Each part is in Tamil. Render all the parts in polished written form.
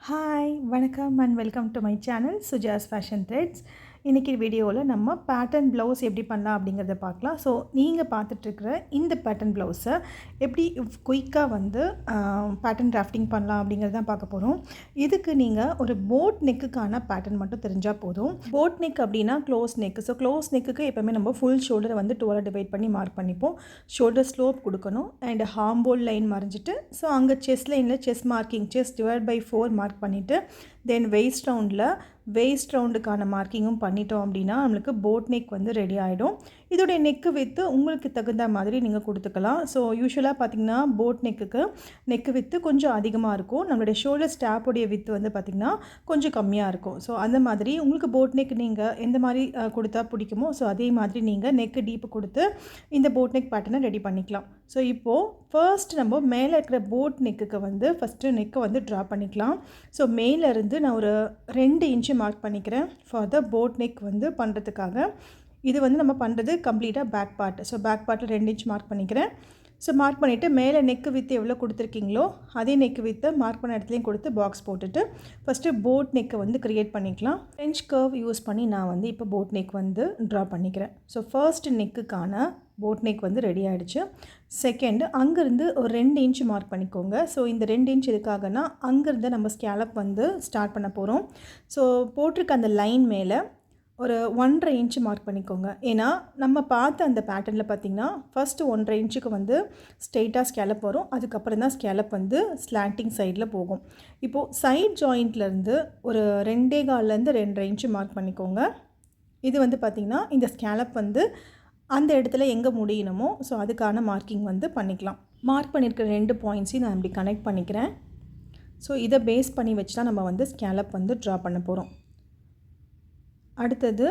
ஹாய் வணக்கம் and welcome to my channel Suja's fashion threads. இன்றைக்கி வீடியோவில் நம்ம பேட்டர்ன் ப்ளவுஸ் எப்படி பண்ணலாம் அப்படிங்கிறத பார்க்கலாம். ஸோ நீங்கள் பார்த்துட்ருக்கிற இந்த பேட்டர்ன் ப்ளவுஸை எப்படி குயிக்காக வந்து பேட்டர்ன் டிராஃப்டிங் பண்ணலாம் அப்படிங்கிறது தான் பார்க்க போகிறோம். இதுக்கு நீங்கள் ஒரு போட் நெக்குக்கான பேட்டர்ன் மட்டும் தெரிஞ்சால் போதும். போட் நெக் அப்படின்னா க்ளோஸ் நெக். ஸோ க்ளோஸ் நெக்குக்கு எப்போவுமே நம்ம ஃபுல் ஷோல்டரை வந்து 12 டிவைட் பண்ணி மார்க் பண்ணிப்போம். ஷோல்டர் ஸ்லோப் கொடுக்கணும் அண்ட் ஹார்ம்போல் லைன் மறைஞ்சிட்டு ஸோ அங்கே செஸ்ட் லைனில் chest marking chest divide by 4 mark பண்ணிவிட்டு தென் வெயிஸ்ட் ரவுண்டுக்கான மார்க்கிங்கும் பண்ணிட்டோம் அப்படின்னா நம்மளுக்கு போட் நெக் வந்து ரெடி ஆகிடும். இதோடைய நெக்கு வித்து உங்களுக்கு தகுந்த மாதிரி நீங்கள் கொடுத்துக்கலாம். ஸோ யூஸ்வலாக பார்த்திங்கன்னா போட் நெக்கு வித்து கொஞ்சம் அதிகமாக இருக்கும். நம்மளுடைய ஷோல்டர் ஸ்டாப்போடைய வித்து வந்து பார்த்திங்கன்னா கொஞ்சம் கம்மியாக இருக்கும். ஸோ அந்த மாதிரி உங்களுக்கு போட் நெக் நீங்கள் எந்த மாதிரி கொடுத்தா பிடிக்குமோ ஸோ அதே மாதிரி நீங்கள் நெக்கு டீப்பு கொடுத்து இந்த போட் நெக் பேட்டர்னை ரெடி பண்ணிக்கலாம். ஸோ இப்போது ஃபர்ஸ்ட் நம்ம மேலே இருக்கிற போட் நெக்குக்கு வந்து ஃபஸ்ட்டு நெக்கை வந்து ட்ரா பண்ணிக்கலாம். ஸோ மேலேருந்து நான் ஒரு 2 இன்ச்சு மார்க் பண்ணிக்கிறேன் ஃபார் த போட் நெக் வந்து பண்ணுறதுக்காக. இது வந்து நம்ம பண்ணுறது கம்ப்ளீட்டாக பேக் பார்ட். ஸோ பேக் பார்ட்டில் 2 இன்ச் மார்க் பண்ணிக்கிறேன். ஸோ மார்க் பண்ணிவிட்டு மேலே நெக்கு வித்து எவ்வளோ கொடுத்துருக்கீங்களோ அதே நெக்கு வித்தை மார்க் பண்ண இடத்துலையும் கொடுத்து பாக்ஸ் போட்டுட்டு ஃபஸ்ட்டு போட் நெக்கை வந்து க்ரியேட் பண்ணிக்கலாம். ஃப்ரெஞ்ச் கர்வ் யூஸ் பண்ணி நான் வந்து இப்போ போட் நெக் வந்து ட்ரா பண்ணிக்கிறேன். ஸோ ஃபர்ஸ்ட் நெக்குக்கான போட் நெக் வந்து ரெடி ஆகிடுச்சு. செகண்ட் அங்கேருந்து ஒரு 2 இன்ச் மார்க் பண்ணிக்கோங்க. ஸோ இந்த 2 இன்ச் எதுக்காகனா அங்கேருந்து நம்ம ஸ்கேலப் வந்து ஸ்டார்ட் பண்ண போகிறோம். ஸோ போட்டிருக்க அந்த லைன் மேலே ஒரு 1.5 இன்ச்சு மார்க் பண்ணிக்கோங்க. ஏன்னா நம்ம பார்த்த அந்த பேட்டர்னில் பார்த்திங்கன்னா ஃபஸ்ட்டு 1.5 இன்ச்சுக்கு வந்து ஸ்ட்ரெயிட்டாக ஸ்கேலப் வரும். அதுக்கப்புறம் தான் ஸ்கேலப் வந்து ஸ்லாண்டிங் சைடில் போகும். இப்போது சைட் ஜாயிண்ட்லேருந்து ஒரு 2.25லேருந்து 2.5 இன்ச்சு மார்க் பண்ணிக்கோங்க. இது வந்து பார்த்திங்கன்னா இந்த ஸ்கேலப் வந்து அந்த இடத்துல எங்கே முடியணுமோ ஸோ அதுக்கான மார்க்கிங் வந்து பண்ணிக்கலாம். மார்க் பண்ணியிருக்கிற 2 பாயிண்ட்ஸையும் நான் இப்படி கனெக்ட் பண்ணிக்கிறேன். ஸோ இதை பேஸ் பண்ணி வச்சு தான் நம்ம வந்து ஸ்கேலப் வந்து ட்ரா பண்ண போகிறோம். அடுத்தது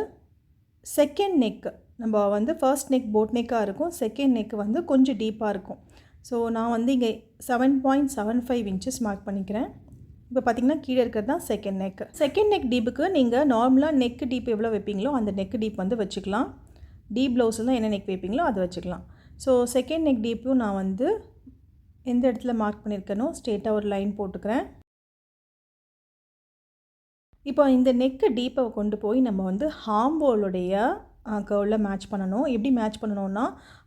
செகண்ட் நெக்கு நம்ம வந்து ஃபர்ஸ்ட் நெக் போட் நெக்காக இருக்கும். செகண்ட் நெக்கு வந்து கொஞ்சம் டீப்பாக இருக்கும். ஸோ நான் வந்து இங்கே 7.75 இன்ச்சஸ் மார்க் பண்ணிக்கிறேன். இப்போ பார்த்திங்கன்னா கீழே இருக்கிறது தான் செகண்ட் நெக் டீப்புக்கு நீங்கள் நார்மலாக நெக்கு டீப் எவ்வளோ வைப்பீங்களோ அந்த நெக்கு டீப் வந்து வச்சுக்கலாம். டீப் ப்ளவுஸில் என்ன நெக் வைப்பீங்களோ அதை வச்சுக்கலாம். ஸோ செகண்ட் நெக் டீப்பும் நான் வந்து எந்த இடத்துல மார்க் பண்ணியிருக்கேனோ ஸ்ட்ரெயிட்டாக ஒரு லைன் போட்டுக்கிறேன். இப்போ இந்த நெக்கு டீப்பை கொண்டு போய் நம்ம வந்து ஹாம்போலுடைய கர்வில் மேட்ச் பண்ணணும். எப்படி மேட்ச் பண்ணணும்னா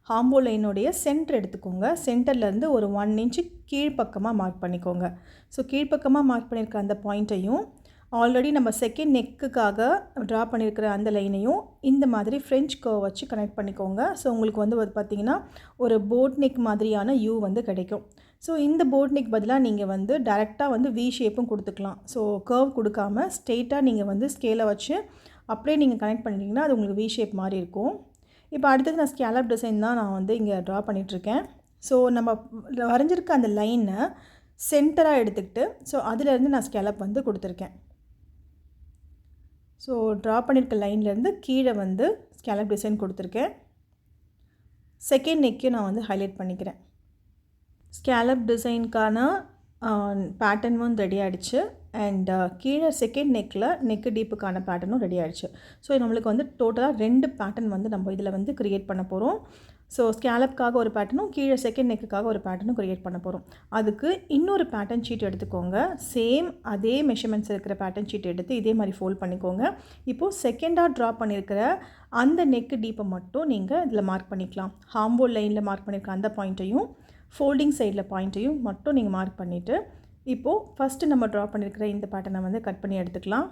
ஹாம்போல் லைனுடைய சென்டர் எடுத்துக்கோங்க. சென்டர்லேருந்து ஒரு 1 இன்ச்சு கீழ்ப்பக்கமாக மார்க் பண்ணிக்கோங்க. ஸோ கீழ்ப்பக்கமாக மார்க் பண்ணியிருக்க அந்த பாயிண்ட்டையும் ஆல்ரெடி நம்ம செகண்ட் நெக்குக்காக ட்ரா பண்ணியிருக்கிற அந்த லைனையும் இந்த மாதிரி ஃப்ரெஞ்ச் கர்வ் வச்சு கனெக்ட் பண்ணிக்கோங்க. ஸோ உங்களுக்கு வந்து பார்த்திங்கன்னா ஒரு போட் நெக் மாதிரியான யூ வந்து கிடைக்கும். ஸோ இந்த போட் நெக் பதிலாக நீங்கள் வந்து டைரெக்டாக வந்து வி ஷேப்பும் கொடுத்துக்கலாம். ஸோ கர்வ் கொடுக்காமல் ஸ்ட்ரெயிட்டாக நீங்கள் வந்து ஸ்கேலை வச்சு அப்படியே நீங்கள் கனெக்ட் பண்ணிட்டீங்கன்னா அது உங்களுக்கு வி ஷேப் மாதிரி இருக்கும். இப்போ அடுத்தது நான் ஸ்கேலப் டிசைன் தான் நான் வந்து இங்கே ட்ரா பண்ணிகிட்ருக்கேன். ஸோ நம்ம வரைஞ்சிருக்க அந்த லைனை சென்டராக எடுத்துக்கிட்டு ஸோ அதிலேருந்து நான் ஸ்கேலப் வந்து கொடுத்துருக்கேன். ஸோ ட்ரா பண்ணியிருக்க லைன்லேருந்து கீழே வந்து ஸ்கேலப் டிசைன் கொடுத்துருக்கேன். செகண்ட் நெக்கையும் நான் வந்து ஹைலைட் பண்ணிக்கிறேன். ஸ்கேலப் டிசைனுக்கான பேட்டர்னும் ரெடி ஆகிடுச்சு அண்ட் கீழே செகண்ட் நெக்கில் நெக்கு டீப்புக்கான பேட்டர்னும் ரெடி ஆகிடுச்சு. ஸோ நம்மளுக்கு வந்து டோட்டலாக 2 பேட்டர்ன் வந்து நம்ம இதில் வந்து க்ரியேட் பண்ண போகிறோம். ஸோ ஸ்கேலப்காக ஒரு பேட்டர்னும் கீழே செகண்ட் நெக்குக்காக ஒரு பேட்டர்னும் க்ரியேட் பண்ண போகிறோம். அதுக்கு இன்னொரு பேட்டர்ன் ஷீட் எடுத்துக்கோங்க. சேம் அதே மெஷர்மெண்ட்ஸ் இருக்கிற பேட்டர்ன் ஷீட் எடுத்து இதே மாதிரி ஃபோல்ட் பண்ணிக்கோங்க. இப்போது செகண்டாக ட்ரா பண்ணியிருக்கிற அந்த நெக்கு டீப்பை மட்டும் நீங்கள் இதில் மார்க் பண்ணிக்கலாம். ஹாம்போல் லைனில் மார்க் பண்ணியிருக்க அந்த பாயிண்ட்டையும் ஃபோல்டிங் சைடில் பாயிண்ட்டையும் மட்டும் நீங்கள் மார்க் பண்ணிவிட்டு இப்போது ஃபஸ்ட்டு நம்ம ட்ரா பண்ணியிருக்கிற இந்த பேட்டர்னை வந்து கட் பண்ணி எடுத்துக்கலாம்.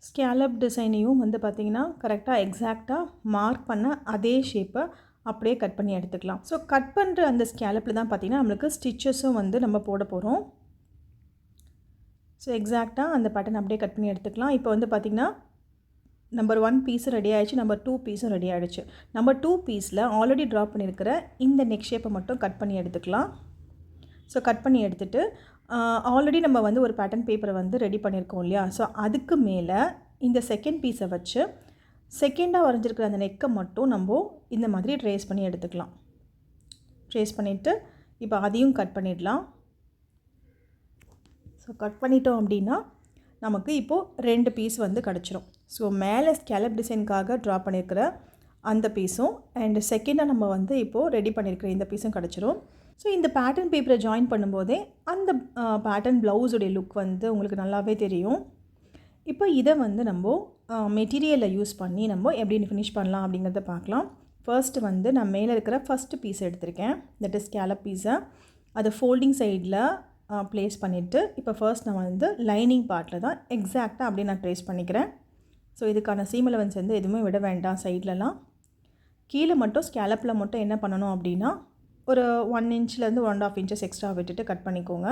ஸ்கேலப் டிசைனையும் வந்து பார்த்திங்கன்னா கரெக்டாக எக்ஸாக்டாக மார்க் பண்ண அதே ஷேப்பை அப்படியே கட் பண்ணி எடுத்துக்கலாம். ஸோ கட் பண்ணுற அந்த ஸ்கேலப்பில் தான் பார்த்திங்கன்னா நம்மளுக்கு ஸ்டிச்சஸும் வந்து நம்ம போட போகிறோம். ஸோ எக்ஸாக்டாக அந்த பேட்டர்ன் அப்படியே கட் பண்ணி எடுத்துக்கலாம். இப்போ வந்து பார்த்திங்கன்னா நம்பர் 1 பீஸும் ரெடி ஆகிடுச்சு, நம்பர் 2 பீஸும் ரெடி ஆகிடுச்சு. நம்பர் 2 பீஸில் ஆல்ரெடி ட்ரா பண்ணியிருக்கிற இந்த நெக் ஷேப்பை மட்டும் கட் பண்ணி எடுத்துக்கலாம். ஸோ கட் பண்ணி எடுத்துகிட்டு ஆல்ரெடி நம்ம வந்து ஒரு பேட்டர்ன் பேப்பரை வந்து ரெடி பண்ணியிருக்கோம் இல்லையா. ஸோ அதுக்கு மேலே இந்த செகண்ட் பீஸை வச்சு செகண்டாக வரைஞ்சிருக்கிற அந்த நெக்கை மட்டும் நம்ம இந்த மாதிரி ட்ரேஸ் பண்ணி எடுத்துக்கலாம். ட்ரேஸ் பண்ணிவிட்டு இப்போ அதையும் கட் பண்ணிடலாம். கட் பண்ணிட்டோம் அப்படின்னா நமக்கு இப்போது 2 பீஸ் வந்து கிடச்சிரும். ஸோ மேலே ஸ்கேலப் டிசைனுக்காக ட்ரா பண்ணியிருக்கிற அந்த பீஸும் அண்ட் செகண்டாக நம்ம வந்து இப்போது ரெடி பண்ணியிருக்கிற இந்த பீஸும் கிடச்சிரும். ஸோ இந்த பேட்டர்ன் பேப்பரை ஜாயின் பண்ணும்போதே அந்த பேட்டர்ன் ப்ளவுஸுடைய லுக் வந்து உங்களுக்கு நல்லாவே தெரியும். இப்போ இதை வந்து நம்ம மெட்டீரியலை யூஸ் பண்ணி நம்ம எப்படி ஃபினிஷ் பண்ணலாம் அப்படிங்கிறத பார்க்கலாம். ஃபர்ஸ்ட்டு வந்து நான் மேலே இருக்கிற ஃபஸ்ட்டு பீஸ் எடுத்திருக்கேன், தட் இஸ் ஸ்கேலப் பீஸை. அதை ஃபோல்டிங் சைடில் ப்ளேஸ் பண்ணிவிட்டு இப்போ ஃபர்ஸ்ட் நான் வந்து லைனிங் பார்ட்டில் தான் எக்ஸாக்டாக அப்படியே நான் ட்ரேஸ் பண்ணிக்கிறேன். ஸோ இதுக்கான சீம் அலவன்ஸ் வந்து எதுவுமே விட வேண்டாம். சைட்லலாம் கீழே மட்டும் ஸ்கேலப்பில் மட்டும் என்ன பண்ணணும் அப்படின்னா ஒரு 1 இன்ச்லேருந்து 1.5 இன்ச்சஸ் எக்ஸ்ட்ரா விட்டுட்டு கட் பண்ணிக்கோங்க.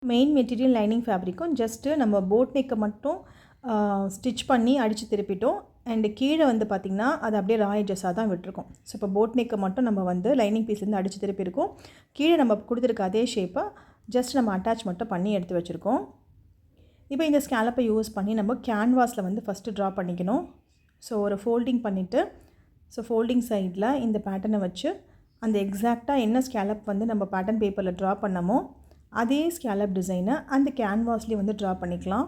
மெயின் மெட்டீரியல் லைனிங் ஃபேப்ரிக்கும் ஜஸ்ட்டு நம்ம போட் நெக்கை மட்டும் ஸ்டிச் பண்ணி அடித்து திருப்பிட்டோம். அண்டு கீழே வந்து பார்த்திங்கன்னா அது அப்படியே ரா எட்ஜஸாக தான் விட்டுருக்கோம். ஸோ இப்போ போட் நெக்கை மட்டும் நம்ம வந்து லைனிங் பீஸ்லேருந்து அடித்து திருப்பியிருக்கோம். கீழே நம்ம கொடுத்துருக்க அதே ஷேப்பை ஜஸ்ட் நம்ம அட்டாச் மட்டும் பண்ணி எடுத்து வச்சுருக்கோம். இப்போ இந்த ஸ்கேலப்பை யூஸ் பண்ணி நம்ம கேன்வாஸில் வந்து ஃபஸ்ட்டு ட்ரா பண்ணிக்கணும். ஸோ ஒரு ஃபோல்டிங் பண்ணிவிட்டு ஸோ ஃபோல்டிங் சைடில் இந்த பேட்டர்னை வச்சு அந்த எக்ஸாக்டாக என்ன ஸ்கேலப் வந்து நம்ம பேட்டர்ன் பேப்பரில் ட்ரா பண்ணமோ அதே ஸ்கேலப் டிசைனை அந்த கேன்வாஸ்லேயே வந்து ட்ரா பண்ணிக்கலாம்.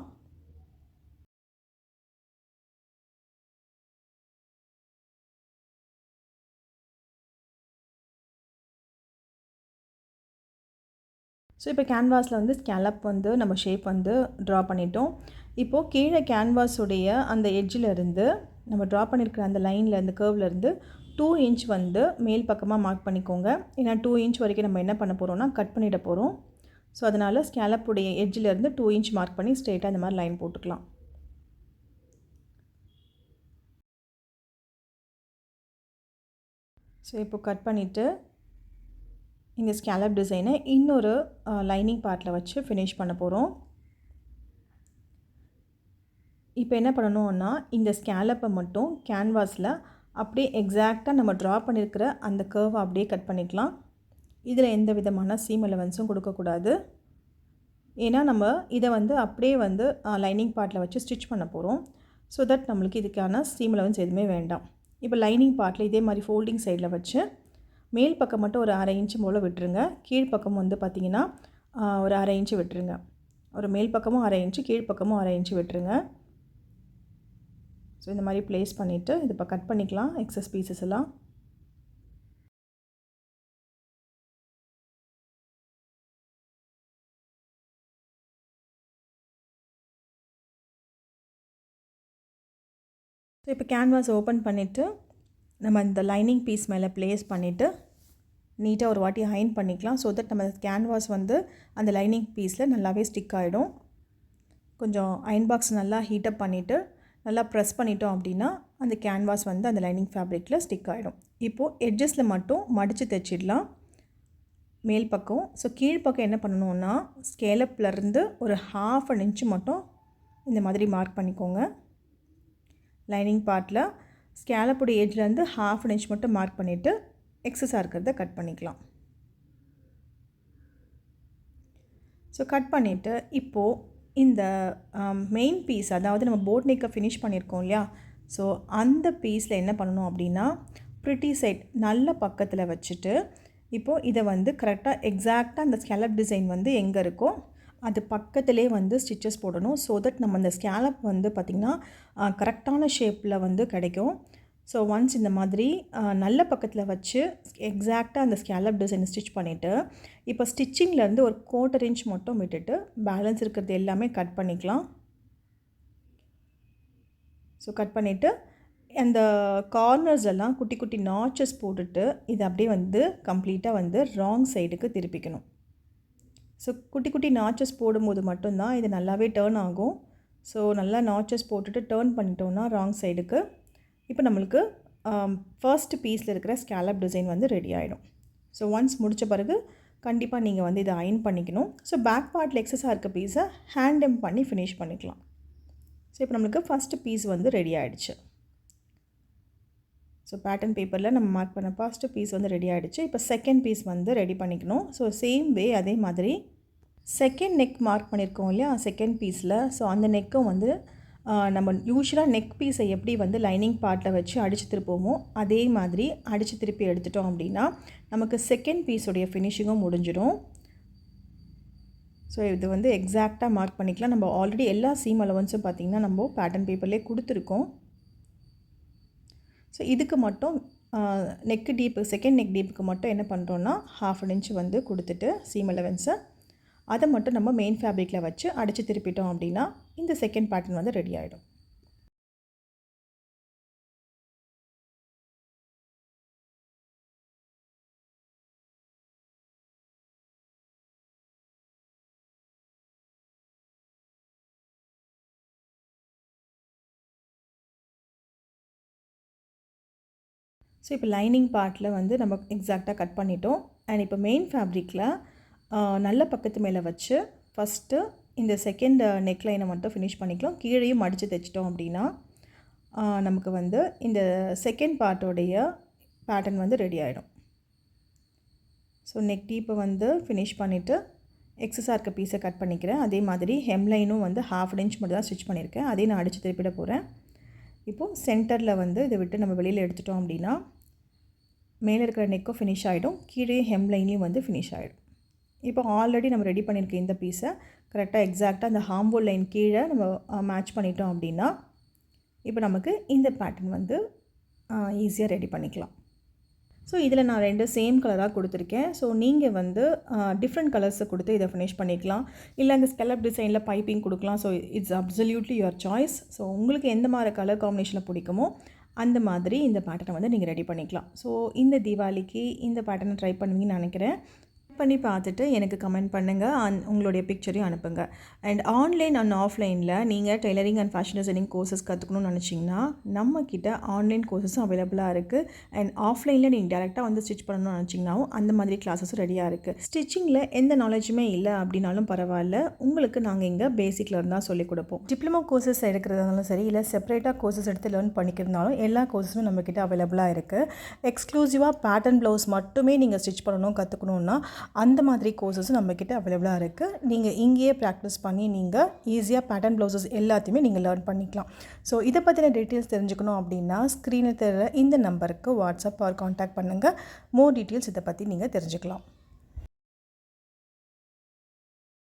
ஸோ இப்போ கேன்வாஸில் வந்து ஸ்கேலப் வந்து நம்ம ஷேப் வந்து ட்ரா பண்ணிட்டோம். இப்போது கீழே கேன்வாஸுடைய அந்த எட்ஜிலேருந்து நம்ம ட்ரா பண்ணியிருக்கிற அந்த லைனில் அந்த கர்வ்லேருந்து 2 இன்ச் வந்து மேல் பக்கமாக மார்க் பண்ணிக்கோங்க. ஏன்னா 2 இன்ச் வரைக்கும் நம்ம என்ன பண்ண போகிறோம்னா கட் பண்ணிட போகிறோம். ஸோ அதனால் ஸ்கேலப்புடைய எட்ஜிலேருந்து 2 இன்ச் மார்க் பண்ணி ஸ்ட்ரெயிட்டாக இந்த மாதிரி லைன் போட்டுக்கலாம். ஸோ இப்போ கட் பண்ணிவிட்டு இந்த ஸ்கேலப் டிசைனை இன்னொரு லைனிங் பார்ட்டில் வச்சு ஃபினிஷ் பண்ண போகிறோம். இப்போ என்ன பண்ணணும்னா இந்த ஸ்கேலப்பை மட்டும் கேன்வாஸில் அப்படியே எக்ஸாக்டாக நம்ம ட்ரா பண்ணியிருக்கிற அந்த கர்வை அப்படியே கட் பண்ணிக்கலாம். இதில் எந்த விதமான சீம் அலவன்ஸும் கொடுக்கக்கூடாது. ஏன்னா நம்ம இதை வந்து அப்படியே வந்து லைனிங் பார்ட்டில் வச்சு ஸ்டிச் பண்ண போகிறோம். ஸோ தட் நம்மளுக்கு இதுக்கான சீம் அலவன்ஸ் எதுவுமே வேண்டாம். இப்போ லைனிங் பார்ட்டில் இதே மாதிரி ஃபோல்டிங் சைடில் வச்சு மேல் பக்கம் மட்டும் ஒரு 1/2 இன்ச்சு போல் விட்டுருங்க. கீழ்ப்பக்கம் வந்து பார்த்திங்கன்னா ஒரு 1/2 இன்ச்சு விட்டுருங்க. ஒரு மேல் பக்கமும் 1/2 இன்ச்சு, கீழ்ப்பக்கமும் 1/2 இன்ச்சு விட்டுருங்க. ஸோ இந்த மாதிரி ப்ளேஸ் பண்ணிவிட்டு இது இப்போ கட் பண்ணிக்கலாம் எக்ஸஸ் பீசஸ் எல்லாம். ஸோ இப்போ கேன்வாஸ் ஓப்பன் பண்ணிவிட்டு நம்ம இந்த லைனிங் பீஸ் மேலே ப்ளேஸ் பண்ணிவிட்டு நீட்டாக ஒரு வாட்டி அயன் பண்ணிக்கலாம். ஸோ தட் நம்ம கேன்வாஸ் வந்து அந்த லைனிங் பீஸில் நல்லாவே ஸ்டிக் ஆகிடும். கொஞ்சம் அயன் பாக்ஸ் நல்லா ஹீட்டப் பண்ணிவிட்டு நல்லா ப்ரெஸ் பண்ணிட்டோம் அப்படின்னா அந்த கேன்வாஸ் வந்து அந்த லைனிங் ஃபேப்ரிக்கில் ஸ்டிக் ஆகிடும். இப்போது எட்ஜஸில் மட்டும் மடித்து தைச்சிடலாம் மேல் பக்கம். ஸோ கீழ்ப்பக்கம் என்ன பண்ணணுன்னா ஸ்கேலப்லேருந்து ஒரு 1/2 இன்ச்சு மட்டும் இந்த மாதிரி மார்க் பண்ணிக்கோங்க. லைனிங் பார்ட்டில் ஸ்கேலப்புடைய எட்ஜ்லேருந்து 1/2 இன்ச் மட்டும் மார்க் பண்ணிவிட்டு எக்ஸஸாக இருக்கிறத கட் பண்ணிக்கலாம். ஸோ கட் பண்ணிவிட்டு இப்போது இந்த மெயின் பீஸ், அதாவது நம்ம போட் நெக்கை ஃபினிஷ் பண்ணியிருக்கோம் இல்லையா, ஸோ அந்த பீஸில் என்ன பண்ணணும் அப்படின்னா ப்ரிட்டி சைட் நல்ல பக்கத்தில் வச்சுட்டு இப்போது இதை வந்து கரெக்டாக எக்ஸாக்டாக அந்த ஸ்கேலப் டிசைன் வந்து எங்கே இருக்கோ அது பக்கத்திலே வந்து ஸ்டிச்சஸ் போடணும். ஸோ தட் நம்ம அந்த ஸ்கேலப் வந்து பார்த்திங்கன்னா கரெக்டான ஷேப்பில் வந்து கிடைக்கும். ஸோ ஒன்ஸ் இந்த மாதிரி நல்ல பக்கத்தில் வச்சு எக்ஸாக்டாக அந்த ஸ்கேலப் டிசைன் ஸ்டிச் பண்ணிவிட்டு இப்போ ஸ்டிச்சிங்லேருந்து ஒரு 1/4 இன்ச் மட்டும் விட்டுட்டு பேலன்ஸ் இருக்கிறது எல்லாமே கட் பண்ணிக்கலாம். ஸோ கட் பண்ணிவிட்டு அந்த கார்னர்ஸ் எல்லாம் குட்டி குட்டி நாச்சஸ் போட்டுட்டு இதை அப்படியே வந்து கம்ப்ளீட்டாக வந்து ராங் சைடுக்கு திருப்பிக்கணும். ஸோ குட்டி குட்டி நாச்சஸ் போடும்போது மட்டும்தான் இது நல்லாவே டேர்ன் ஆகும். ஸோ நல்லா நாச்சஸ் போட்டுட்டு டேர்ன் பண்ணிட்டோன்னா ராங் சைடுக்கு இப்போ நம்மளுக்கு ஃபர்ஸ்ட் பீஸில் இருக்கிற ஸ்கேலப் டிசைன் வந்து ரெடி ஆகிடும். ஸோ ஒன்ஸ் முடித்த பிறகு கண்டிப்பாக நீங்கள் வந்து இதை அயன் பண்ணிக்கணும். ஸோ பேக் பார்ட்டில் எக்ஸஸாக இருக்க பீஸை ஹேண்ட் எம் பண்ணி ஃபினிஷ் பண்ணிக்கலாம். ஸோ இப்போ நம்மளுக்கு ஃபஸ்ட்டு பீஸ் வந்து ரெடி ஆகிடுச்சு. ஸோ பேட்டர்ன் பேப்பரில் நம்ம மார்க் பண்ண ஃபஸ்ட்டு பீஸ் வந்து ரெடி ஆகிடுச்சு. இப்போ செகண்ட் பீஸ் வந்து ரெடி பண்ணிக்கணும். ஸோ சேம் வே அதே மாதிரி செகண்ட் நெக் மார்க் பண்ணியிருக்கோம் இல்லையா செகண்ட் பீஸில், ஸோ அந்த நெக்கும் வந்து நம்ம யூஸ்வலாக நெக் பீஸை எப்படி வந்து லைனிங் பார்ட்டில் வச்சு அடித்து திருப்போமோ அதே மாதிரி அடித்து திருப்பி எடுத்துட்டோம் அப்படின்னா நமக்கு செகண்ட் பீஸுடைய ஃபினிஷிங்கும் முடிஞ்சிடும். ஸோ இது வந்து எக்ஸாக்டாக மார்க் பண்ணிக்கலாம். நம்ம ஆல்ரெடி எல்லா சீம் அலவன்ஸும் பார்த்திங்கன்னா நம்ம பேட்டர்ன் பேப்பர்லேயே கொடுத்துருக்கோம். ஸோ இதுக்கு மட்டும் நெக்கு டீப்பு, செகண்ட் நெக் டீப்புக்கு மட்டும் என்ன பண்ணுறோன்னா 1/2 இன்ச் வந்து கொடுத்துட்டு சீம் அலவன்ஸை அதை மட்டும் நம்ம மெயின் ஃபேப்ரிக்கில் வச்சு அடித்து திருப்பிட்டோம் அப்படின்னா இந்த செகண்ட் பேட்டர்ன் வந்து ரெடி ஆகிடும். ஸோ இப்போ லைனிங் பார்ட்டில் வந்து நம்ம எக்ஸாக்டாக கட் பண்ணிட்டோம். அண்ட் இப்போ மெயின் ஃபேப்ரிக்கில் நல்ல பக்கத்து மேலே வச்சு ஃபஸ்ட்டு இந்த செகண்ட் நெக் லைனை மட்டும் ஃபினிஷ் பண்ணிக்கலாம். கீழேயும் மடித்து தைச்சிட்டோம் அப்படின்னா நமக்கு வந்து இந்த செகண்ட் பார்ட்டோடைய பேட்டர்ன் வந்து ரெடி ஆகிடும். ஸோ நெக் டீப்பை வந்து ஃபினிஷ் பண்ணிவிட்டு எக்ஸஸாக இருக்க பீஸை கட் பண்ணிக்கிறேன். அதே மாதிரி ஹெம்லைனும் வந்து 1/2 இன்ச் மட்டும் தான் ஸ்டிச் பண்ணியிருக்கேன். அதையும் நான் அடித்து திருப்பிட போகிறேன். இப்போது சென்டரில் வந்து இதை விட்டு நம்ம வெளியில் எடுத்துட்டோம் அப்படின்னா மேலே இருக்கிற நெக்கும் ஃபினிஷ் ஆகிடும், கீழே ஹெம்லைன்லேயும் வந்து ஃபினிஷ் ஆகிடும். இப்போ ஆல்ரெடி நம்ம ரெடி பண்ணியிருக்க இந்த பீஸை கரெக்டாக எக்ஸாக்டாக அந்த ஹாம்போல் லைன் கீழே நம்ம மேட்ச் பண்ணிட்டோம் அப்படின்னா இப்போ நமக்கு இந்த பேட்டர்ன் வந்து ஈஸியாக ரெடி பண்ணிக்கலாம். ஸோ இதில் நான் 2 சேம் கலராக கொடுத்துருக்கேன். ஸோ நீங்கள் வந்து டிஃப்ரெண்ட் கலர்ஸை கொடுத்து இதை ஃபினிஷ் பண்ணிக்கலாம். இல்லை இந்த ஸ்கெலப் டிசைனில் பைப்பிங் கொடுக்கலாம். So it's absolutely your choice. So உங்களுக்கு எந்த மாதிரி கலர் காம்பினேஷனில் பிடிக்குமோ அந்த மாதிரி இந்த பேட்டர்னை வந்து நீங்கள் ரெடி பண்ணிக்கலாம். ஸோ இந்த தீபாவளிக்கு இந்த பேட்டர்னை ட்ரை பண்ணுவீங்கன்னு நினைக்கிறேன். பண்ணி பார்த்துட்டு எனக்கு கமெண்ட் பண்ணுங்கள், உங்களுடைய பிக்சரையும் அனுப்புங்க. அண்ட் ஆன்லைன் அண்ட் ஆஃப்லைனில் நீங்கள் tailoring and fashion designing courses கற்றுக்கணும்னு நினச்சிங்கன்னா நம்மக்கிட்ட ஆன்லைன் கோர்சஸும் அவைலபிளாக இருக்குது. அண்ட் ஆஃப்லைனில் நீங்கள் டேரெக்டாக வந்து ஸ்டிச் பண்ணணும்னு நினச்சிங்கனாவும் அந்த மாதிரி கிளாஸஸும் ரெடியாக இருக்குது. ஸ்டிச்சிங்கில் எந்த நாலேஜுமே இல்லை அப்படின்னாலும் பரவாயில்ல, உங்களுக்கு நாங்கள் இங்கே பேசிக்கில் இருந்தால் சொல்லிக் கொடுப்போம். டிப்ளமோ கோர்சஸ் எடுக்கிறதாலும் சரி, இல்லை செப்பரேட்டாக கோர்சஸ் எடுத்து லேர்ன் பண்ணிக்கிறதுனாலும் எல்லா கோர்ஸஸும் நம்மக்கிட்ட அவைலபிளாக இருக்குது. எக்ஸ்க்ளூசிவாக பேட்டர்ன் ப்ளவுஸ் மட்டுமே நீங்கள் ஸ்டிச் பண்ணணும் கற்றுக்கணுன்னா அந்த மாதிரி கோர்சஸும் நம்மக்கிட்ட அவைலபிளாக இருக்குது. நீங்கள் இங்கேயே ப்ராக்டிஸ் பண்ணி நீங்கள் ஈஸியாக பேட்டர்ன் ப்ளவுசஸ் எல்லாத்தையுமே நீங்கள் லேர்ன் பண்ணிக்கலாம். ஸோ இதை பற்றின டீட்டெயில்ஸ் தெரிஞ்சுக்கணும் அப்படின்னா ஸ்க்ரீனில் தெரிகிற இந்த நம்பருக்கு வாட்ஸ்அப் ஆர் காண்டாக்ட் பண்ணுங்கள். மோர் டீட்டெயில்ஸ் இதை பற்றி நீங்கள் தெரிஞ்சுக்கலாம்.